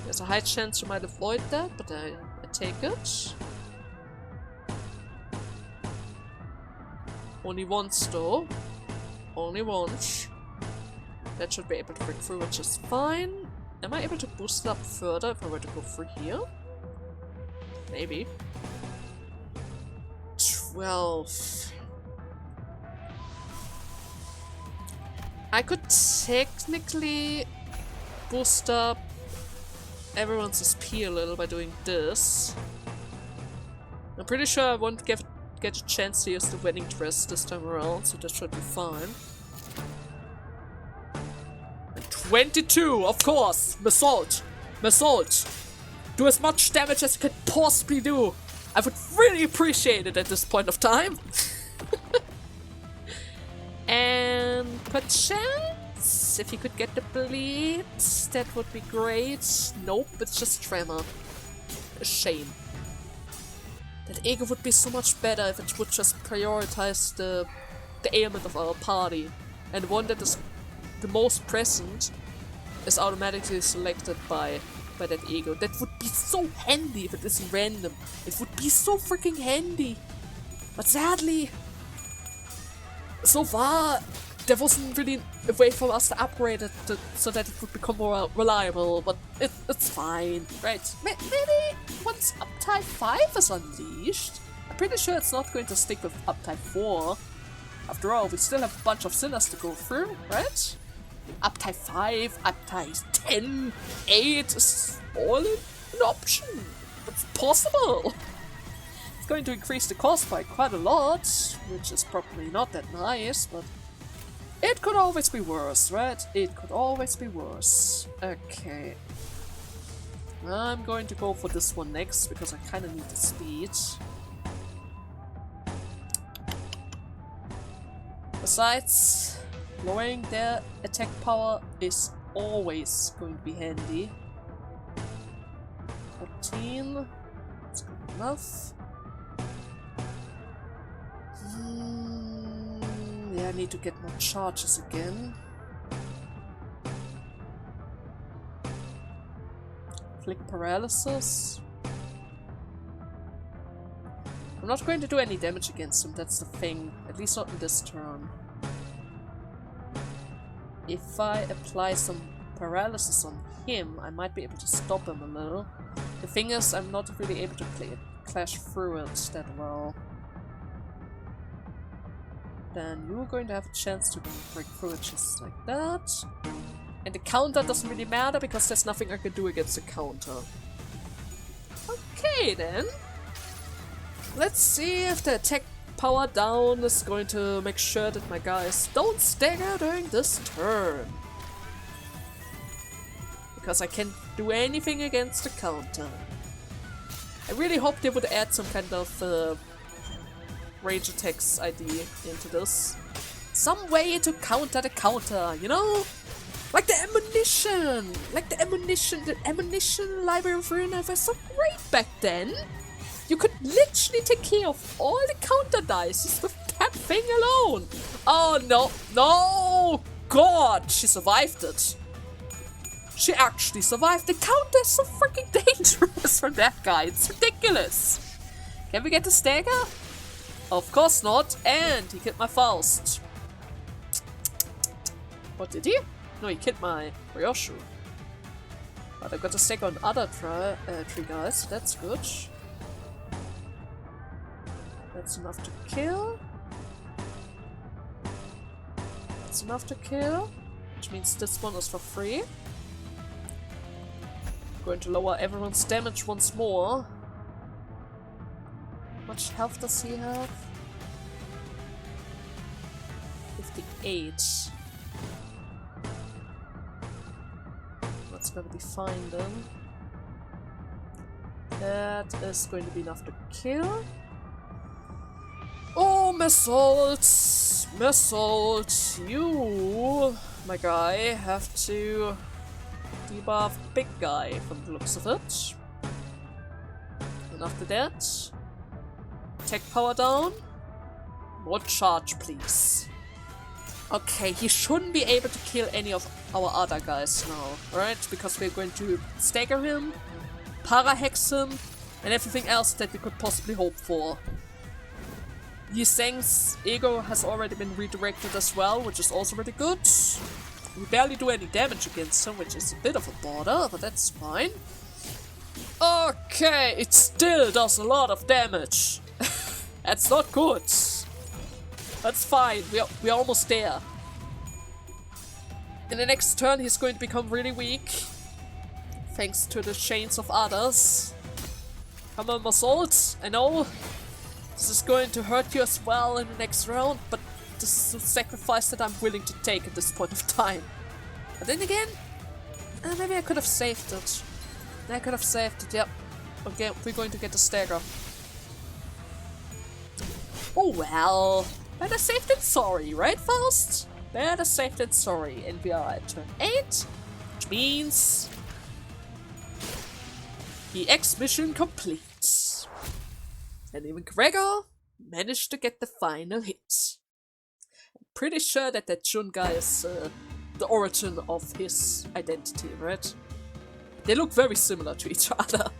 There's a high chance you might avoid that, but I take it. Only once though. Only once. That should be able to break through, which is fine. Am I able to boost it up further if I were to go through here? Maybe. 12. I could technically boost up everyone's SP a little by doing this. I'm pretty sure I won't get a chance to use the wedding dress this time around, so that should be fine. And 22, of course! Assault! Assault! Do as much damage as you can possibly do! I would really appreciate it at this point of time! And perchance, if you could get the bleed, that would be great. Nope, it's just tremor. A shame. That ego would be so much better if it would just prioritize the ailment of our party, and one that is the most present is automatically selected by that ego. That would be so handy if it isn't random. It would be so freaking handy. But sadly, so far there wasn't really a way for us to upgrade it so that it would become more reliable, but it's fine, right? Maybe once uptime 5 is unleashed, I'm pretty sure it's not going to stick with uptime 4. After all, we still have a bunch of sinners to go through, right? Uptime 5, uptime 10, 8 is all an option. It's possible. It's going to increase the cost by quite a lot, which is probably not that nice, but it could always be worse, right? It could always be worse. Okay. I'm going to go for this one next, because I kind of need the speed. Besides, lowering their attack power is always going to be handy. 14. That's good enough. Yeah, I need to get more charges again. Flick paralysis. I'm not going to do any damage against him, that's the thing. At least not in this turn. If I apply some paralysis on him, I might be able to stop him a little. The thing is, I'm not really able to clash through it that well. Then you're going to have a chance to break through it just like that. And the counter doesn't really matter because there's nothing I can do against the counter. Okay then. Let's see if the attack power down is going to make sure that my guys don't stagger during this turn. Because I can't do anything against the counter. I really hope they would add some kind of range attacks ID into this. Some way to counter the counter, you know? Like the ammunition! The ammunition library of Verona was so great back then! You could literally take care of all the counter dice with that thing alone! Oh no, no! God, she survived it! She actually survived. The counter is so freaking dangerous from that guy, it's ridiculous! Can we get the stagger? Of course not, and he killed my Faust. What did he? No, he killed my Ryoshu. But I got a stagger on other three guys, that's good. That's enough to kill. That's enough to kill, which means this one is for free. Going to lower everyone's damage once more. How much health does he have? 58. That's gonna be fine then. That is going to be enough to kill. Oh, Mesalt! Mesalt! You, my guy, have to debuff big guy from the looks of it. And after that, tech power down. More charge, please. Okay, he shouldn't be able to kill any of our other guys now, right? Because we're going to stagger him, para-hex him, and everything else that we could possibly hope for. Yiseng's ego has already been redirected as well, which is also really good. We barely do any damage against him, which is a bit of a bother, but that's fine. Okay, it still does a lot of damage. That's not good. That's fine, we're almost there. In the next turn he's going to become really weak. Thanks to the chains of others. Come on, Massault, I know this is going to hurt you as well in the next round, but this is a sacrifice that I'm willing to take at this point of time. But then again, maybe I could have saved it. I could have saved it, yep. Okay, we're going to get the stagger. Oh well, better safe than sorry, right, Faust? Better safe than sorry. And we are at turn 8, which means the X mission complete. And even Gregor managed to get the final hit. I'm pretty sure that that Jun guy is the origin of his identity, right? They look very similar to each other.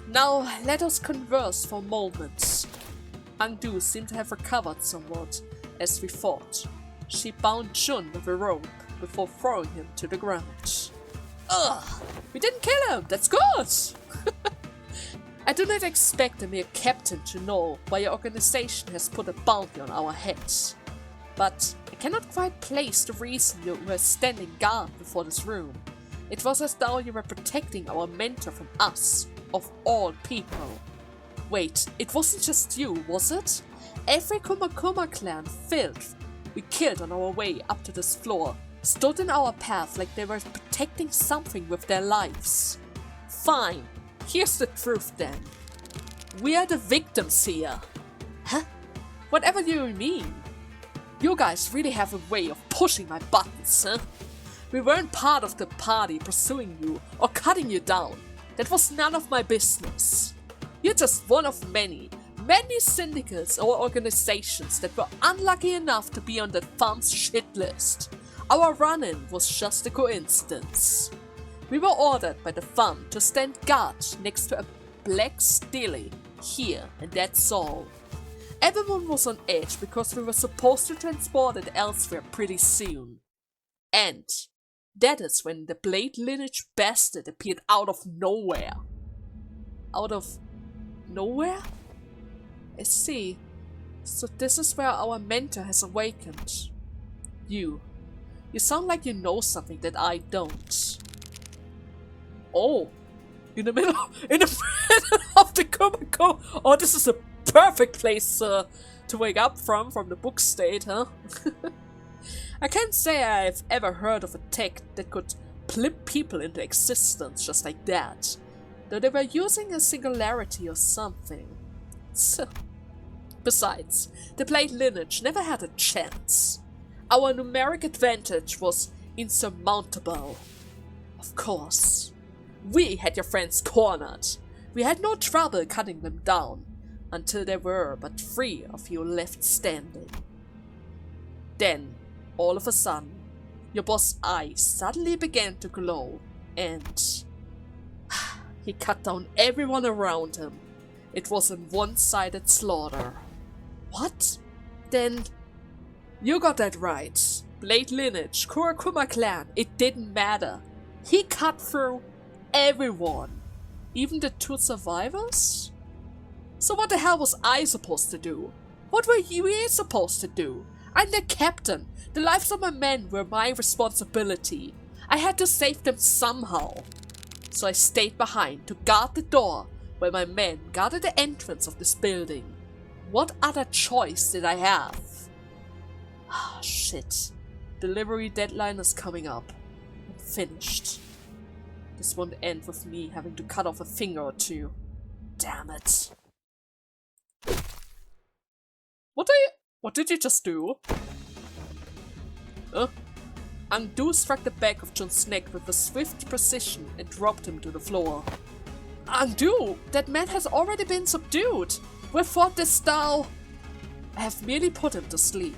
Now let us converse for moments. Angdu seemed to have recovered somewhat as we fought. She bound Jun with a rope before throwing him to the ground. Ugh! We didn't kill him! That's good! I do not expect a mere captain to know why your organization has put a bounty on our heads. But I cannot quite place the reason you were standing guard before this room. It was as though you were protecting our mentor from us, of all people. Wait, it wasn't just you, was it? Every Kumakuma clan filth we killed on our way up to this floor stood in our path like they were protecting something with their lives. Fine, here's the truth then. We are the victims here. Huh? Whatever you mean. You guys really have a way of pushing my buttons, huh? We weren't part of the party pursuing you or cutting you down. That was none of my business. You're just one of many syndicates or organizations that were unlucky enough to be on that farm's shit list. Our run-in was just a coincidence. We were ordered by the farm to stand guard next to a black stele here, and that's all. Everyone was on edge because we were supposed to transport it elsewhere pretty soon. And that is when the Blade lineage bastard appeared out of nowhere. Out of nowhere? I see. So this is where our mentor has awakened. You sound like you know something that I don't. Oh, in the middle of the Kumako. Oh, this is a perfect place to wake up from the book state, huh? I can't say I've ever heard of a tech that could plimp people into existence just like that, though they were using a singularity or something. So, besides, the Blade lineage never had a chance. Our numeric advantage was insurmountable. Of course. We had your friends cornered. We had no trouble cutting them down, until there were but 3 of you left standing. Then, all of a sudden, your boss's eyes suddenly began to glow, and he cut down everyone around him. It was a one-sided slaughter. What? Then, you got that right. Blade lineage, Kurakuma clan, it didn't matter. He cut through everyone. Even the 2 survivors? So what the hell was I supposed to do? What were you supposed to do? I'm the captain. The lives of my men were my responsibility. I had to save them somehow. So I stayed behind to guard the door while my men guarded the entrance of this building. What other choice did I have? Ah, shit. Delivery deadline is coming up. I'm finished. This won't end with me having to cut off a finger or 2. Damn it. What did you just do? Undo struck the back of John's neck with a swift precision and dropped him to the floor. Undo? That man has already been subdued. We fought this style. I have merely put him to sleep.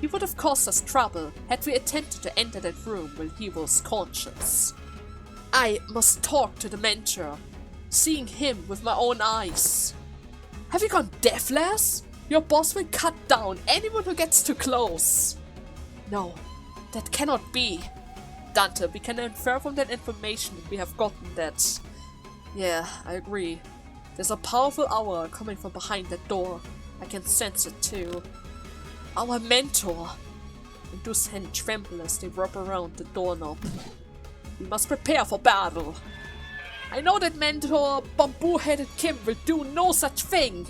He would have caused us trouble had we attempted to enter that room while he was conscious. I must talk to the mentor, seeing him with my own eyes. Have you gone deafless? Your boss will cut down anyone who gets too close. No, that cannot be. Dante, we can infer from that information we have gotten that... Yeah, I agree. There's a powerful aura coming from behind that door. I can sense it too. Our mentor. Indu's hand tremble as they wrap around the doorknob. We must prepare for battle. I know that mentor bamboo-headed Kim will do no such thing.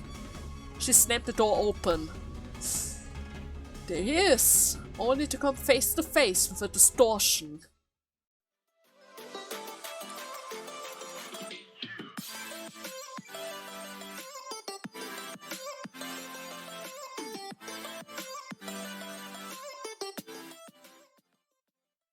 She snapped the door open. There he is, only to come face to face with a distortion.